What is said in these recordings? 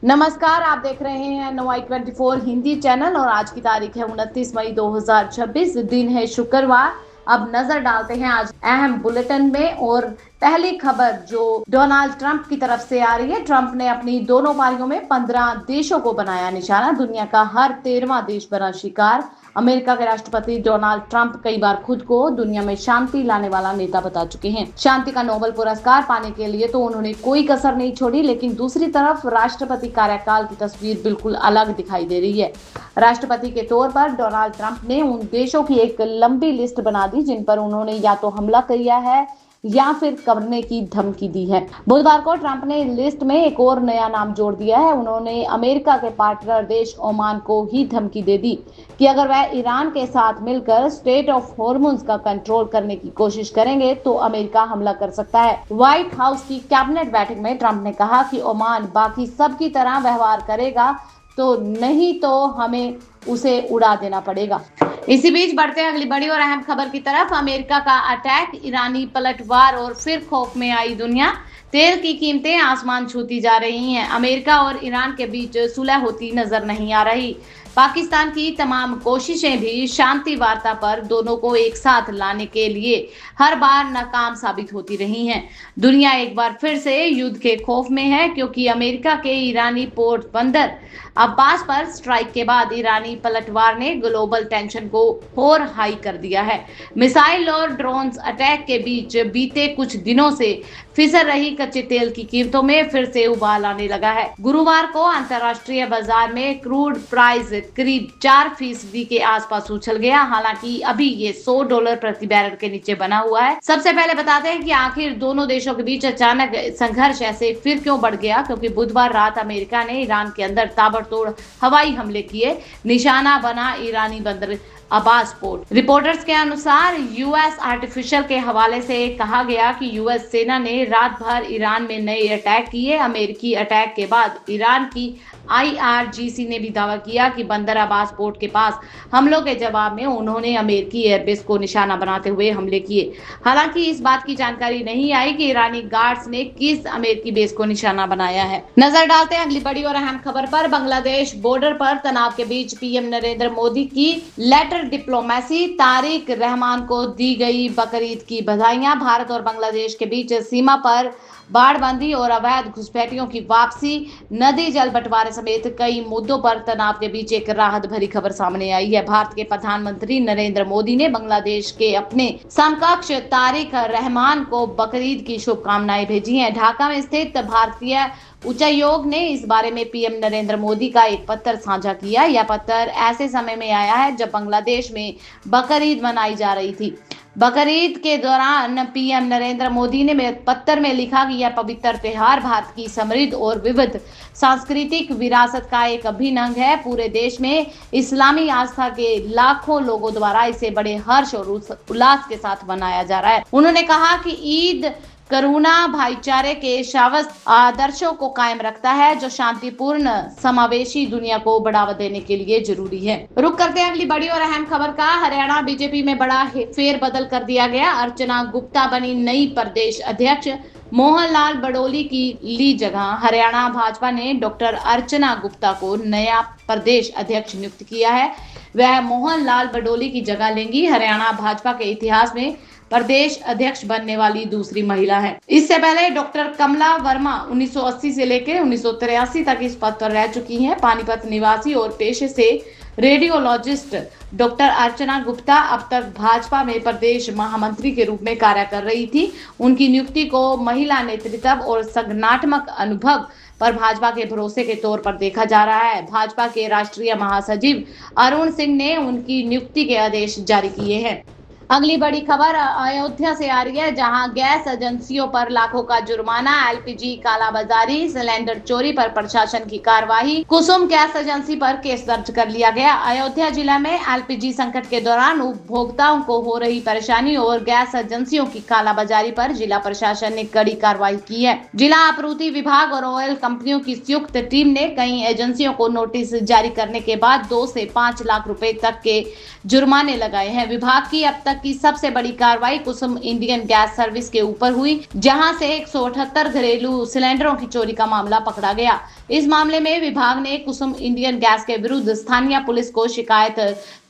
नमस्कार, आप देख रहे हैं नवाई 24 हिंदी चैनल और आज की तारीख है 29 मई 2026। दिन है शुक्रवार। अब नजर डालते हैं आज अहम बुलेटिन में और पहली खबर जो डोनाल्ड ट्रंप की तरफ से आ रही है। ट्रंप ने अपनी दोनों पारियों में 15 देशों को बनाया निशाना। दुनिया का हर 13वां देश बना शिकार। अमेरिका के राष्ट्रपति डोनाल्ड ट्रंप कई बार खुद को दुनिया में शांति लाने वाला नेता बता चुके हैं। शांति का नोबेल पुरस्कार पाने के लिए तो उन्होंने कोई कसर नहीं छोड़ी, लेकिन दूसरी तरफ राष्ट्रपति कार्यकाल की तस्वीर बिल्कुल अलग दिखाई दे रही है। राष्ट्रपति के तौर पर डोनाल्ड ट्रंप ने उन देशों की एक लंबी लिस्ट बना दी जिन पर उन्होंने या तो हमला किया है या फिर करने की धमकी दी है। बुधवार को ट्रंप ने लिस्ट में एक और नया नाम जोड़ दिया है। उन्होंने अमेरिका के पार्टनर देश ओमान को ही धमकी दे दी कि अगर वह ईरान के साथ मिलकर स्ट्रेट ऑफ हॉर्मुज का कंट्रोल करने की कोशिश करेंगे तो अमेरिका हमला कर सकता है। व्हाइट हाउस की कैबिनेट बैठक में ट्रंप ने कहा कि ओमान बाकी सब की तरह व्यवहार करेगा तो नहीं तो हमें उसे उड़ा देना पड़ेगा। इसी बीच बढ़ते हैं अगली बड़ी और अहम खबर की तरफ। अमेरिका का अटैक, ईरानी पलटवार और फिर खौफ में आई दुनिया। तेल की कीमतें आसमान छूती जा रही हैं। अमेरिका और ईरान के बीच सुलह होती नजर नहीं आ रही। पाकिस्तान की तमाम कोशिशें भी शांति वार्ता पर दोनों को एक साथ लाने के लिए हर बार नाकाम साबित होती रही हैं। दुनिया एक बार फिर से युद्ध के खौफ में है क्योंकि अमेरिका के ईरानी पोर्ट बंदर अब्बास पर स्ट्राइक के बाद ईरानी पलटवार ने ग्लोबल टेंशन को और हाई कर दिया है। मिसाइल और ड्रोन्स अटैक के बीच बीते कुछ दिनों से फिसल रही कच्चे तेल की कीमतों में फिर से उबाल आने लगा है। गुरुवार को अंतर्राष्ट्रीय बाजार में क्रूड प्राइस करीब 4% के आसपास उछल गया। हालांकि अभी ये $100 प्रति बैरल के नीचे बना हुआ है। सबसे पहले बताते हैं कि आखिर दोनों देशों के बीच अचानक संघर्ष ऐसे फिर क्यों बढ़ गया, क्योंकि बुधवार रात अमेरिका ने ईरान के अंदर ताबड़तोड़ हवाई हमले किए। निशाना बना ईरानी बंदर अब्बास पोर्ट। रिपोर्टर्स के अनुसार यूएस आर्टिफिशियल के हवाले से कहा गया कि यूएस सेना ने रात भर ईरान में नए अटैक किए। अमेरिकी अटैक के बाद ईरान की IRGC ने भी दावा किया कि बंदर अब्बास पोर्ट के पास हमलों के जवाब में उन्होंने अमेरिकी एयरबेस को निशाना बनाते हुए हमले किए। हालांकि इस बात की जानकारी नहीं आई कि ईरानी गार्ड्स ने किस अमेरिकी बेस को निशाना बनाया है। नजर डालते हैं अगली बड़ी और अहम खबर पर। बांग्लादेश बॉर्डर पर तनाव के बीच पीएम नरेंद्र मोदी की लेटर डिप्लोमेसी। तारिक रहमान को दी गई बकरीद की बधाइयां। भारत और बांग्लादेश के बीच सीमा पर बाड़बंदी और अवैध घुसपैठियों की वापसी, नदी जल बंटवारे समेत कई मुद्दों पर तनाव के बीच एक राहत भरी खबर सामने आई है। भारत के प्रधानमंत्री नरेंद्र मोदी ने बांग्लादेश के अपने समकक्ष तारिक रहमान को बकरीद की शुभकामनाएं भेजी हैं। ढाका में स्थित भारतीय उच्चायोग ने इस बारे में पीएम नरेंद्र मोदी का एक पत्र साझा किया। यह पत्र ऐसे समय में आया है जब बांग्लादेश में बकरीद मनाई जा रही थी। बकरीद के दौरान पीएम नरेंद्र मोदी ने पत्र में लिखा कि यह पवित्र त्योहार भारत की समृद्ध और विविध सांस्कृतिक विरासत का एक अभिन्न अंग है। पूरे देश में इस्लामी आस्था के लाखों लोगों द्वारा इसे बड़े हर्ष और उल्लास के साथ मनाया जा रहा है। उन्होंने कहा कि ईद करुणा, भाईचारे के शाश्वत आदर्शों को कायम रखता है जो शांतिपूर्ण समावेशी दुनिया को बढ़ावा देने के लिए जरूरी है। रुक करते हैं अगली बड़ी और अहम खबर का। हरियाणा बीजेपी में बड़ा फेरबदल कर दिया गया। अर्चना गुप्ता बनी नई प्रदेश अध्यक्ष। मोहनलाल बडोली की ली जगह। हरियाणा भाजपा ने डॉक्टर अर्चना गुप्ता को नया प्रदेश अध्यक्ष नियुक्त किया है। वह मोहनलाल बडोली की जगह लेंगी। हरियाणा भाजपा के इतिहास में प्रदेश अध्यक्ष बनने वाली दूसरी महिला है। इससे पहले डॉक्टर कमला वर्मा 1980 से लेकर 1983 तक इस पद पर रह चुकी हैं। पानीपत निवासी और पेशे से रेडियोलॉजिस्ट डॉक्टर अर्चना गुप्ता अब तक भाजपा में प्रदेश महामंत्री के रूप में कार्य कर रही थी। उनकी नियुक्ति को महिला नेतृत्व और संगठनात्मक अनुभव पर भाजपा के भरोसे के तौर पर देखा जा रहा है। भाजपा के राष्ट्रीय महासचिव अरुण सिंह ने उनकी नियुक्ति के आदेश जारी किए हैं। अगली बड़ी खबर अयोध्या से आ रही है, जहां गैस एजेंसियों पर लाखों का जुर्माना। LPG कालाबाजारी, सिलेंडर चोरी पर प्रशासन की कार्रवाई। कुसुम गैस एजेंसी पर केस दर्ज कर लिया गया। अयोध्या जिला में LPG संकट के दौरान उपभोक्ताओं को हो रही परेशानी और गैस एजेंसियों की कालाबाजारी पर जिला प्रशासन ने कड़ी कार्रवाई की है। जिला आपूर्ति विभाग और ऑयल कंपनियों की संयुक्त टीम ने कई एजेंसियों को नोटिस जारी करने के बाद 2 से 5 लाख रुपए तक के जुर्माने लगाए हैं। विभाग की अब तक तक की सबसे बड़ी कार्रवाई कुसुम इंडियन गैस सर्विस के ऊपर हुई, जहां से 178 घरेलू सिलेंडरों की चोरी का मामला पकड़ा गया। इस मामले में विभाग ने कुसुम इंडियन गैस के विरुद्ध स्थानीय पुलिस को शिकायत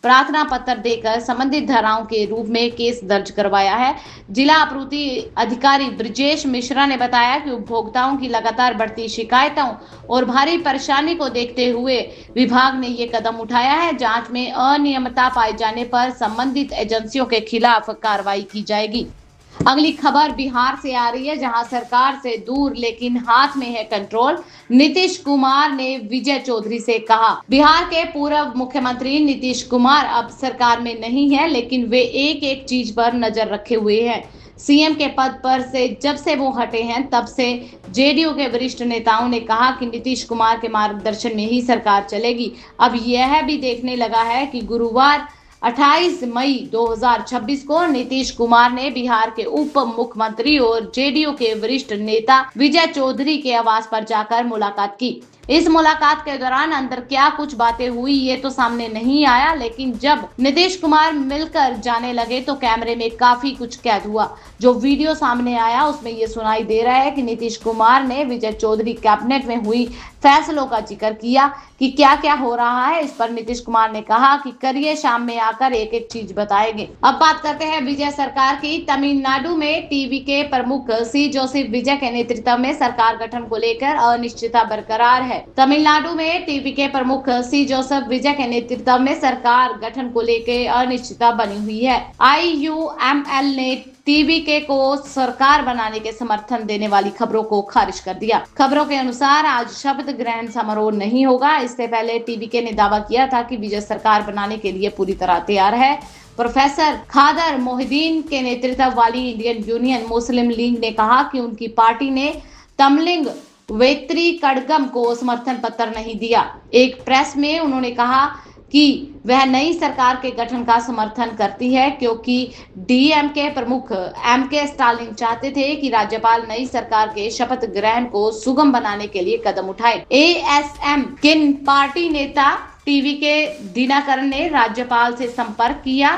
प्रार्थना पत्र देकर संबंधित धाराओं के रूप में केस दर्ज करवाया है। जिला आपूर्ति अधिकारी ब्रिजेश मिश्रा ने बताया कि उपभोक्ताओं की लगातार बढ़ती शिकायतों और भारी परेशानी को देखते हुए विभाग ने ये कदम उठाया है। जांच में अनियमितता पाए जाने पर संबंधित एजेंसियों के खिलाफ कार्रवाई की जाएगी। अगली खबर बिहार से आ रही है, जहां सरकार से दूर लेकिन हाथ में है कंट्रोल। नीतीश कुमार ने विजय चौधरी से कहा। बिहार के पूर्व मुख्यमंत्री नीतीश कुमार अब सरकार में नहीं है, लेकिन वे एक एक चीज पर नजर रखे हुए हैं। सीएम के पद पर से जब से वो हटे हैं, तब से जेडीयू के वरिष्ठ नेताओं ने कहा कि नीतीश कुमार के मार्गदर्शन में ही सरकार चलेगी। अब यह भी देखने लगा है कि गुरुवार 28 मई 2026 को नीतीश कुमार ने बिहार के उप मुख्यमंत्री और जेडीयू के वरिष्ठ नेता विजय चौधरी के आवास पर जाकर मुलाकात की। इस मुलाकात के दौरान अंदर क्या कुछ बातें हुई ये तो सामने नहीं आया, लेकिन जब नीतीश कुमार मिलकर जाने लगे तो कैमरे में काफी कुछ कैद हुआ। जो वीडियो सामने आया उसमें ये सुनाई दे रहा है कि नीतीश कुमार ने विजय चौधरी कैबिनेट में हुई फैसलों का जिक्र किया कि क्या क्या हो रहा है। इस पर नीतीश कुमार ने कहा कि करिए, शाम में आकर एक एक चीज बताएंगे। अब बात करते हैं विजय सरकार की। तमिलनाडु में टीवी के प्रमुख सी जोसेफ विजय के नेतृत्व में सरकार गठन को लेकर अनिश्चितता बरकरार है। तमिलनाडु में टीवी के प्रमुख सी जोसेफ विजय के नेतृत्व में सरकार गठन को लेकर अनिश्चितता बनी हुई है। IUML ने टीवीके को सरकार बनाने के समर्थन देने वाली खबरों को खारिज कर दिया। खबरों के अनुसार आज शपथ ग्रहण समारोह नहीं होगा। इससे पहले टीवीके ने दावा किया था कि विजय सरकार बनाने के लिए पूरी तरह तैयार है। प्रोफेसर खादर मोहिदीन के नेतृत्व वाली इंडियन यूनियन मुस्लिम लीग ने कहा कि उनकी पार्टी ने तमलिंग वेत्री कड़गम को समर्थन पत्र नहीं दिया। एक प्रेस में उन्होंने कहा कि वह नई सरकार के गठन का समर्थन करती है, क्योंकि डीएमके प्रमुख एमके स्टालिन चाहते थे कि राज्यपाल नई सरकार के शपथ ग्रहण को सुगम बनाने के लिए कदम उठाए। एएसएम किन पार्टी नेता टीवी के दिनाकरन ने राज्यपाल से संपर्क किया।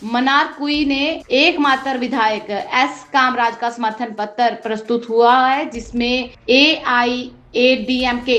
मनारकुई ने एकमात्र विधायक एस कामराज का समर्थन पत्र प्रस्तुत हुआ है, जिसमें AIADMK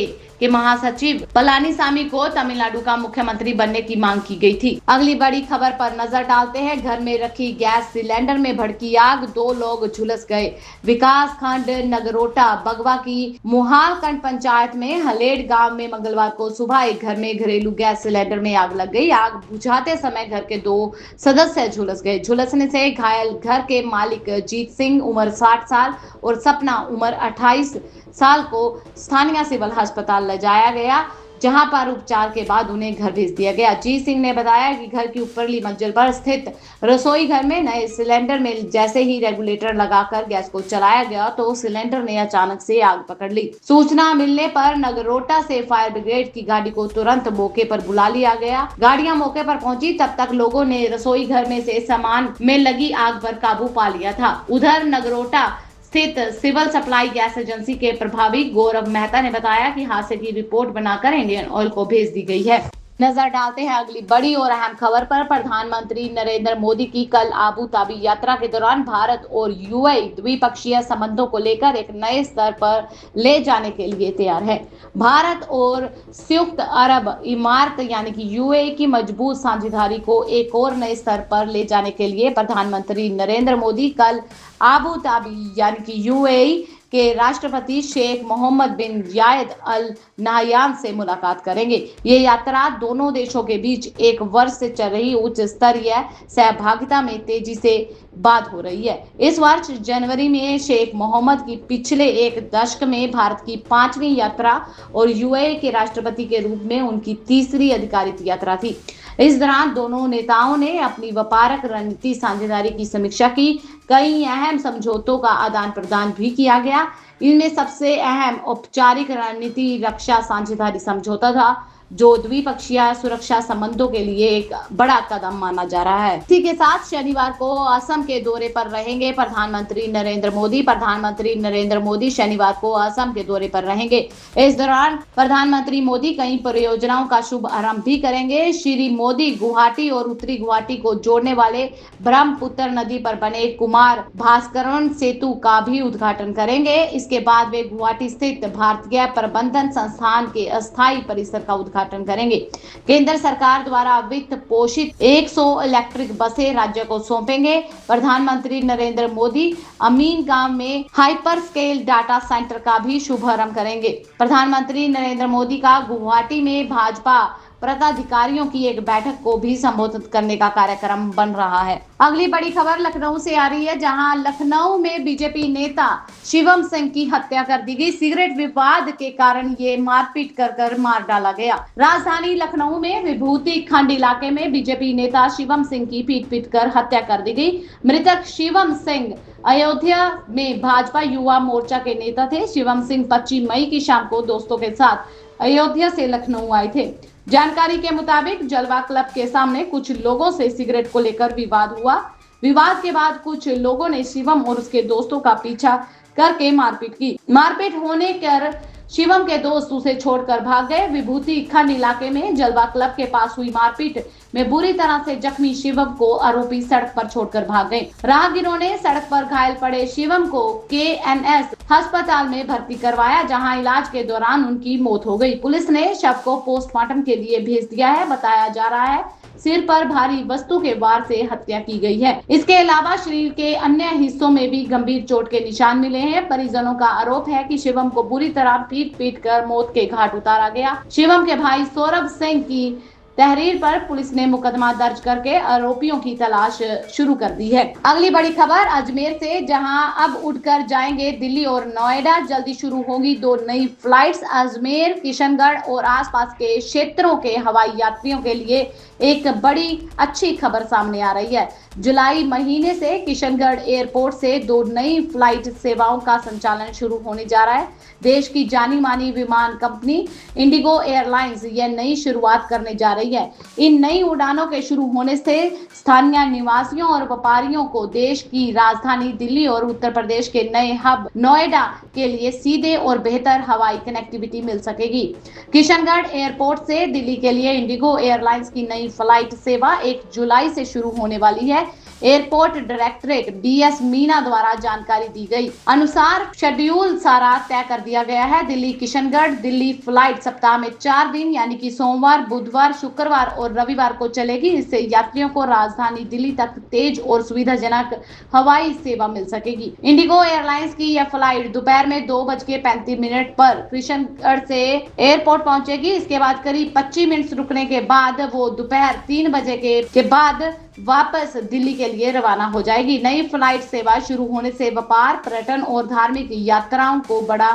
के महासचिव पलानीसामी को तमिलनाडु का मुख्यमंत्री बनने की मांग की गई थी। अगली बड़ी खबर पर नजर डालते हैं। घर में रखी गैस सिलेंडर में भड़की आग, 2 लोग झुलस गए। विकास खंड नगरोटा बगवा की मुहालखंड पंचायत में हलेड गांव में मंगलवार को सुबह एक घर में घरेलू गैस सिलेंडर में आग लग गई। आग बुझाते समय घर के 2 सदस्य झुलस गए। झुलसने से घायल घर के मालिक जीत सिंह उम्र 60 साल और सपना उम्र 28 साल को स्थानीय सिविल अस्पताल ले जाया गया, जहां पर उपचार के बाद उन्हें घर भेज दिया गया। जीत सिंह ने बताया कि घर की ऊपरली मंजिल पर स्थित रसोई घर में नए सिलेंडर में जैसे ही रेगुलेटर लगाकर गैस को चलाया गया तो सिलेंडर ने अचानक से आग पकड़ ली। सूचना मिलने पर नगरोटा से फायर ब्रिगेड की गाड़ी को तुरंत मौके पर बुला लिया गया। गाड़ियां मौके पर पहुंची, तब तक लोगों ने रसोई घर में से सामान में लगी आग पर काबू पा लिया था। उधर नगरोटा स्थित सिविल सप्लाई गैस एजेंसी के प्रभारी गौरव मेहता ने बताया कि हादसे की रिपोर्ट बनाकर इंडियन ऑयल को भेज दी गई है। नजर डालते हैं अगली बड़ी और अहम खबर पर। प्रधानमंत्री नरेंद्र मोदी की कल आबू धाबी यात्रा के दौरान भारत और यूएई द्विपक्षीय संबंधों को लेकर एक नए स्तर पर ले जाने के लिए तैयार है। भारत और संयुक्त अरब इमारत यानी कि यूएई की मजबूत साझेदारी को एक और नए स्तर पर ले जाने के लिए प्रधानमंत्री नरेंद्र मोदी कल आबू धाबी यानी कि यूएई के राष्ट्रपति शेख मोहम्मद बिन जायद अल नाहयान से मुलाकात करेंगे। ये यात्रा दोनों देशों के बीच एक वर्ष से चल रही उच्च स्तरीय सहभागिता में तेजी से बात हो रही है। इस वर्ष जनवरी में शेख मोहम्मद की पिछले एक दशक में भारत की 5वीं यात्रा और यूएई के राष्ट्रपति के रूप में उनकी तीसरी आधिकारिक यात्रा थी। इस दौरान दोनों नेताओं ने अपनी व्यापारिक रणनीति साझेदारी की समीक्षा की। कई अहम समझौतों का आदान प्रदान भी किया गया। इनमें सबसे अहम औपचारिक रणनीति रक्षा साझेदारी समझौता था, जो द्विपक्षीय सुरक्षा संबंधों के लिए एक बड़ा कदम माना जा रहा है। इसी के साथ शनिवार को असम के दौरे पर रहेंगे प्रधानमंत्री नरेंद्र मोदी। प्रधानमंत्री नरेंद्र मोदी शनिवार को असम के दौरे पर रहेंगे। इस दौरान प्रधानमंत्री मोदी कई परियोजनाओं का शुभ आरंभ भी करेंगे। श्री मोदी गुवाहाटी और उत्तरी गुवाहाटी को जोड़ने वाले ब्रह्मपुत्र नदी पर बने कुमार भास्करण सेतु का भी उद्घाटन करेंगे। इसके बाद वे गुवाहाटी स्थित भारतीय प्रबंधन संस्थान के अस्थायी परिसर का उद्घाटन करेंगे। केंद्र सरकार द्वारा वित्त पोषित 100 इलेक्ट्रिक बसें राज्य को सौंपेंगे। प्रधानमंत्री नरेंद्र मोदी अमीन गांव में हाइपर स्केल डाटा सेंटर का भी शुभारंभ करेंगे। प्रधानमंत्री नरेंद्र मोदी का गुवाहाटी में भाजपा पदाधिकारियों की एक बैठक को भी संबोधित करने का कार्यक्रम बन रहा है। अगली बड़ी खबर लखनऊ से आ रही है, जहां लखनऊ में बीजेपी नेता शिवम सिंह की हत्या कर दी गई। सिगरेट विवाद के कारण ये मारपीट कर मार डाला गया। राजधानी लखनऊ में विभूति खंड इलाके में बीजेपी नेता शिवम सिंह की पीट कर हत्या कर दी गई। मृतक शिवम सिंह अयोध्या में भाजपा युवा मोर्चा के नेता थे। शिवम सिंह 25 मई की शाम को दोस्तों के साथ अयोध्या से लखनऊ आए थे। जानकारी के मुताबिक जलवा क्लब के सामने कुछ लोगों से सिगरेट को लेकर विवाद हुआ। विवाद के बाद कुछ लोगों ने शिवम और उसके दोस्तों का पीछा करके मारपीट की। मारपीट होने पर शिवम के दोस्त उसे छोड़कर भाग गए। विभूति खंड इलाके में जलवा क्लब के पास हुई मारपीट में बुरी तरह से जख्मी शिवम को आरोपी सड़क पर छोड़कर भाग गए। राहगीरों ने सड़क पर घायल पड़े शिवम को KNS अस्पताल में भर्ती करवाया, जहां इलाज के दौरान उनकी मौत हो गई। पुलिस ने शव को पोस्टमार्टम के लिए भेज दिया है। बताया जा रहा है सिर पर भारी वस्तु के वार से हत्या की गई है। इसके अलावा शरीर के अन्य हिस्सों में भी गंभीर चोट के निशान मिले हैं। परिजनों का आरोप है कि शिवम को बुरी तरह पीट कर मौत के घाट उतारा गया। शिवम के भाई सौरभ सिंह की तहरीर पर पुलिस ने मुकदमा दर्ज करके आरोपियों की तलाश शुरू कर दी है। अगली बड़ी खबर अजमेर से, जहां अब उड़कर जाएंगे दिल्ली और नोएडा। जल्दी शुरू होगी 2 नई फ्लाइट्स। अजमेर, किशनगढ़ और आसपास के क्षेत्रों के हवाई यात्रियों के लिए एक बड़ी अच्छी खबर सामने आ रही है। जुलाई महीने से किशनगढ़ एयरपोर्ट से 2 नई फ्लाइट सेवाओं का संचालन शुरू होने जा रहा है। देश की जानी मानी विमान कंपनी इंडिगो एयरलाइंस यह नई शुरुआत करने जा रही है। इन नई उड़ानों के शुरू होने से स्थानीय निवासियों और व्यापारियों को देश की राजधानी दिल्ली और उत्तर प्रदेश के नए हब नोएडा के लिए सीधे और बेहतर हवाई कनेक्टिविटी मिल सकेगी। किशनगढ़ एयरपोर्ट से दिल्ली के लिए इंडिगो एयरलाइंस की नई फ्लाइट सेवा 1 जुलाई से शुरू होने वाली है। एयरपोर्ट डायरेक्टरेट BS मीना द्वारा जानकारी दी गई अनुसार शेड्यूल सारा तय कर दिया गया है। दिल्ली किशनगढ़ दिल्ली फ्लाइट सप्ताह में 4 दिन यानी कि सोमवार, बुधवार, शुक्रवार और रविवार को चलेगी। इससे यात्रियों को राजधानी दिल्ली तक तेज और सुविधाजनक हवाई सेवा मिल सकेगी। इंडिगो एयरलाइंस की यह फ्लाइट दोपहर में 2:35 पर किशनगढ़ से एयरपोर्ट पहुंचेगी। इसके बाद करीब 25 मिनट रुकने के बाद वो दोपहर 3 बजे के बाद वापस दिल्ली के लिए रवाना हो जाएगी। नई फ्लाइट सेवा शुरू होने से व्यापार, पर्यटन और धार्मिक यात्राओं को बड़ा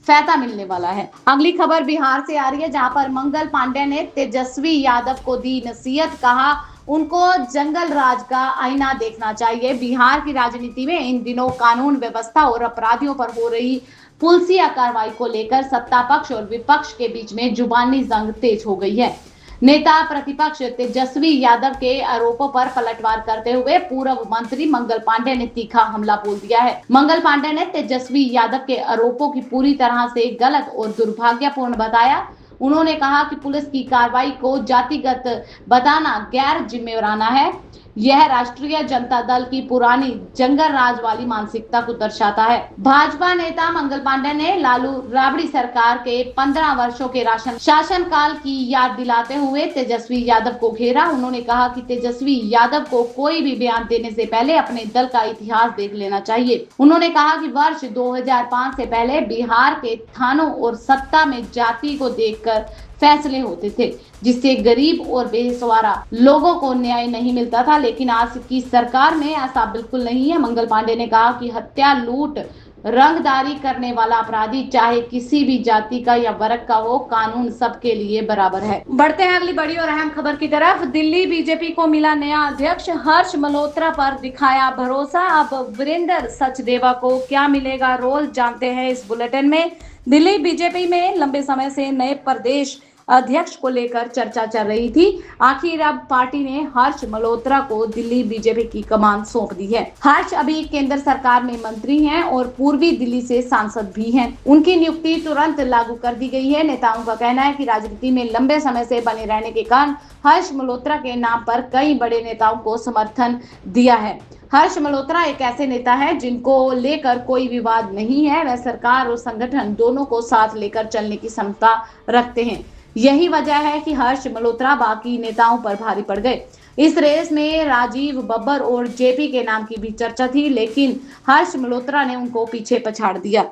फायदा मिलने वाला है। अगली खबर बिहार से आ रही है, जहां पर मंगल पांडे ने तेजस्वी यादव को दी नसीहत। कहा उनको जंगल राज का आईना देखना चाहिए। बिहार की राजनीति में इन दिनों कानून व्यवस्था और अपराधियों पर हो रही पुलिसिया कार्रवाई को लेकर सत्ता पक्ष और विपक्ष के बीच में जुबानी जंग तेज हो गई है। नेता प्रतिपक्ष तेजस्वी यादव के आरोपों पर पलटवार करते हुए पूर्व मंत्री मंगल पांडे ने तीखा हमला बोल दिया है। मंगल पांडे ने तेजस्वी यादव के आरोपों की पूरी तरह से गलत और दुर्भाग्यपूर्ण बताया। उन्होंने कहा कि पुलिस की कार्रवाई को जातिगत बताना गैर जिम्मेवाराना है। यह राष्ट्रीय जनता दल की पुरानी जंगल राज वाली मानसिकता को दर्शाता है। भाजपा नेता मंगल पांडे ने लालू राबड़ी सरकार के 15 वर्षों के शासनकाल की याद दिलाते हुए तेजस्वी यादव को घेरा। उन्होंने कहा कि तेजस्वी यादव को कोई भी बयान देने से पहले अपने दल का इतिहास देख लेना चाहिए। उन्होंने कहा कि वर्ष 2005 से पहले बिहार के थानों और सत्ता में जाति को देखकर फैसले होते थे, जिससे गरीब और बेसहारा लोगों को न्याय नहीं मिलता था। लेकिन आज की सरकार में ऐसा बिल्कुल नहीं है। मंगल पांडे ने कहा कि हत्या, लूट, रंगदारी करने वाला अपराधी चाहे किसी भी जाति का या वर्ग का हो, कानून सबके लिए बराबर है। बढ़ते हैं अगली बड़ी और अहम खबर की तरफ। दिल्ली बीजेपी को मिला नया अध्यक्ष, हर्ष मल्होत्रा पर दिखाया भरोसा। अब वीरेंद्र सचदेवा को क्या मिलेगा रोल, जानते हैं इस बुलेटिन में। दिल्ली बीजेपी में लंबे समय से नए प्रदेश अध्यक्ष को लेकर चर्चा चल रही थी। आखिर अब पार्टी ने हर्ष मल्होत्रा को दिल्ली बीजेपी की कमान सौंप दी है। हर्ष अभी केंद्र सरकार में मंत्री हैं और पूर्वी दिल्ली से सांसद भी हैं। उनकी नियुक्ति तुरंत लागू कर दी गई है। नेताओं का कहना है कि राजनीति में लंबे समय से बने रहने के कारण हर्ष मल्होत्रा के नाम पर कई बड़े नेताओं को समर्थन दिया है। हर्ष मल्होत्रा एक ऐसे नेता है जिनको लेकर कोई विवाद नहीं है। वह सरकार और संगठन दोनों को साथ लेकर चलने की क्षमता रखते हैं। यही वजह है कि हर्ष मल्होत्रा बाकी नेताओं पर भारी पड़ गए। इस रेस में राजीव बब्बर और जेपी के नाम की भी चर्चा थी, लेकिन हर्ष मल्होत्रा ने उनको पीछे पछाड़ दिया।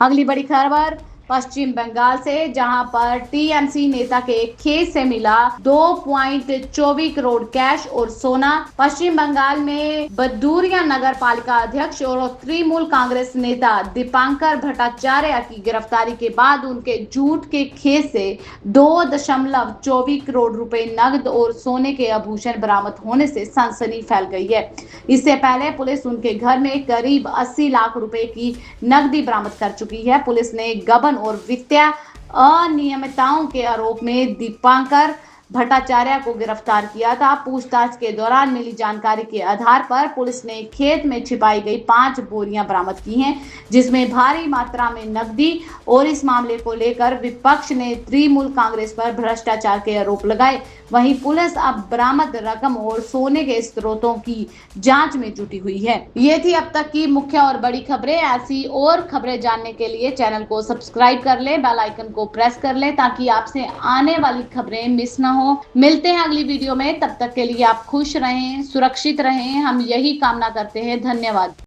अगली बड़ी खबर पश्चिम बंगाल से, जहां पर टीएमसी नेता के खेत से मिला 2.24 करोड़ कैश और सोना। पश्चिम बंगाल में बदूरिया नगर पालिका अध्यक्ष और तृणमूल कांग्रेस नेता दीपांकर भट्टाचार्य की गिरफ्तारी के बाद उनके जूट के खेत से 2.24 करोड़ रुपए नकद और सोने के आभूषण बरामद होने से सनसनी फैल गई है। इससे पहले पुलिस उनके घर में करीब 80 लाख रुपए की नकदी बरामद कर चुकी है। पुलिस ने गबन और वित्तीय अनियमितताओं के आरोप में दीपांकर भट्टाचार्य को गिरफ्तार किया था। पूछताछ के दौरान मिली जानकारी के आधार पर पुलिस ने खेत में छिपाई गई 5 बोरियां बरामद की हैं, जिसमें भारी मात्रा में नकदी। और इस मामले को लेकर विपक्ष ने तृणमूल कांग्रेस पर भ्रष्टाचार के आरोप लगाए। वहीं पुलिस अब बरामद रकम और सोने के स्रोतों की जांच में जुटी हुई है। ये थी अब तक की मुख्य और बड़ी खबरें। ऐसी और खबरें जानने के लिए चैनल को सब्सक्राइब कर लें, बेल आइकन को प्रेस कर लें ताकि आपसे आने वाली खबरें मिस ना हो। मिलते हैं अगली वीडियो में, तब तक के लिए आप खुश रहें, सुरक्षित रहें, हम यही कामना करते हैं। धन्यवाद।